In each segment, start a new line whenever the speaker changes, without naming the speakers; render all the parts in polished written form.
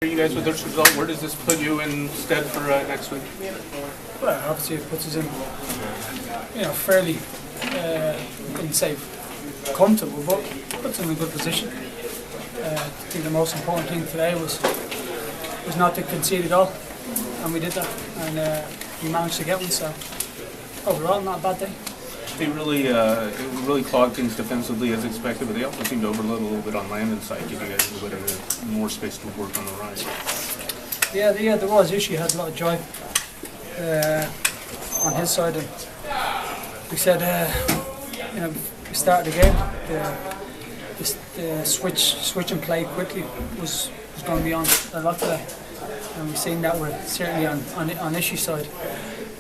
You guys with this result, where does this put you instead for next week?
Well, obviously it puts us in, fairly, I wouldn't say comfortable, but puts us in a good position. I think the most important thing today was not to concede at all, and we did that, and we managed to get one. So overall, not a bad day.
They really clogged things defensively as expected, but they also seemed to overload a little bit on Landon's side, giving you guys a little bit of more space to work on the run.
Yeah, there was issue. He had a lot of joy on his side, and we said, we started the game. The switch and play quickly was going to be on a lot today, and we've seen that we're certainly on issue side.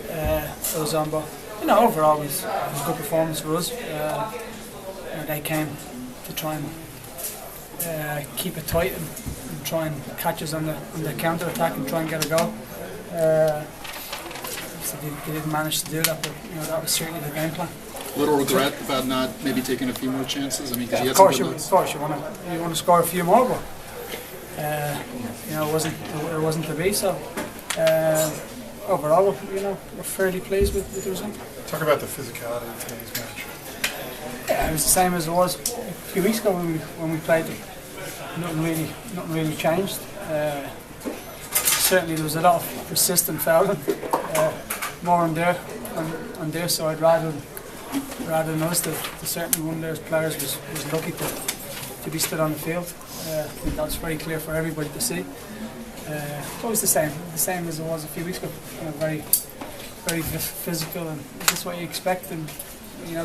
It was on, but overall it was a good performance for us. They came to try and keep it tight and try and catch us on the counter attack and try and get a goal. So they didn't manage to do that, but that was certainly the game plan.
Little regret about not maybe taking a few more chances. I mean, because
of course you want to score a few more, but it wasn't to be. So overall, we're fairly pleased with the result.
Talk about the physicality of today's match.
Yeah, it was the same as it was a few weeks ago when we played them. Nothing really changed. Certainly there was a lot of persistent fouling, more on their side rather than us. Certainly one of those players was lucky to be stood on the field. I think that's very clear for everybody to see. It was the same as it was a few weeks ago. Very, very physical, and that's what you expect in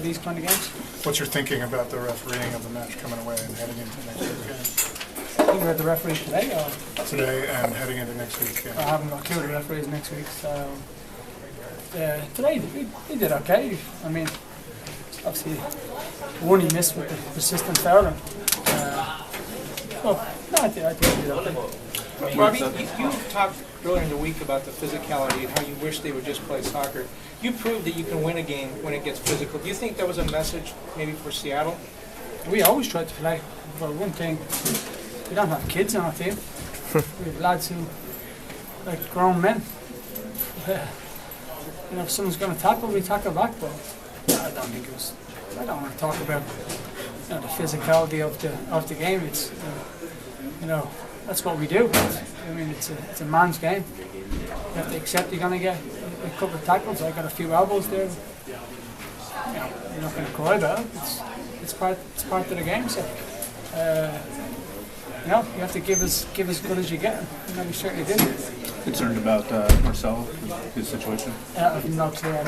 these kind of games.
What's your thinking about the refereeing of the match coming away and heading into next week's game?
I think we're at the referee today, or
today and heading into next week's game.
I haven't got a clue. The referees next week, so today he did okay. I mean, obviously one he missed with the persistent fouling. I think he did okay.
Robbie, you talked earlier in the week about the physicality and how you wish they would just play soccer. You proved that you can win a game when it gets physical. Do you think that was a message maybe for Seattle?
We always try to play. For one thing, we don't have kids on our team. We have lads who, like grown men. If someone's going to tackle, we tackle back. But I don't think it was. I don't want to talk about the physicality of the game. It's that's what we do. I mean, it's a man's game. You have to accept you're going to get a couple of tackles. I got a few elbows there. You're not going to cry about it. It's part of the game. So you have to give as good as you get. We certainly did.
Concerned about Marcel, his situation?
I'm not clear.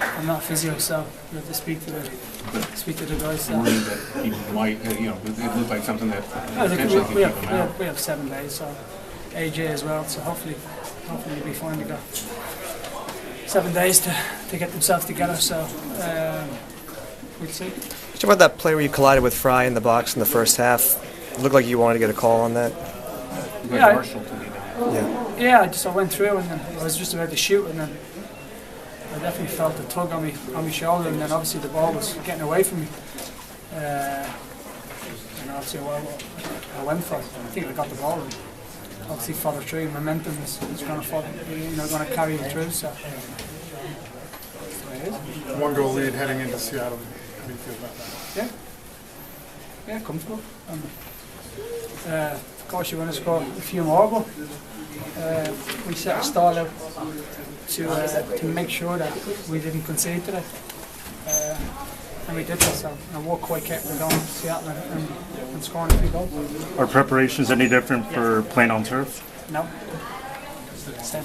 I'm not physio, so we have to speak to the guys. So.
Worried that he might, it looked like something that potentially could keep him out.
We have 7 days, so AJ as well. So hopefully we'll be fine to go. 7 days to get themselves together. So we'll see.
What about that play where you collided with Fry in the box in the first half? It looked like you wanted to get a call on that.
Yeah, I went through and then I was just about to shoot, and then I definitely felt a tug on my shoulder, and then obviously the ball was getting away from me. And obviously I went for it. I think I got the ball, and obviously followed through. Momentum is going to carry you through. So that's the way it is.
1-goal lead heading into Seattle. How do you feel about that?
Yeah, comfortable. Of course, you want to score a few more, but we set a stall out to make sure that we didn't concede today, and we did that. So I worked quite carefully going to Seattle and scoring a few goals.
Are preparations any different for playing on turf?
No. Same.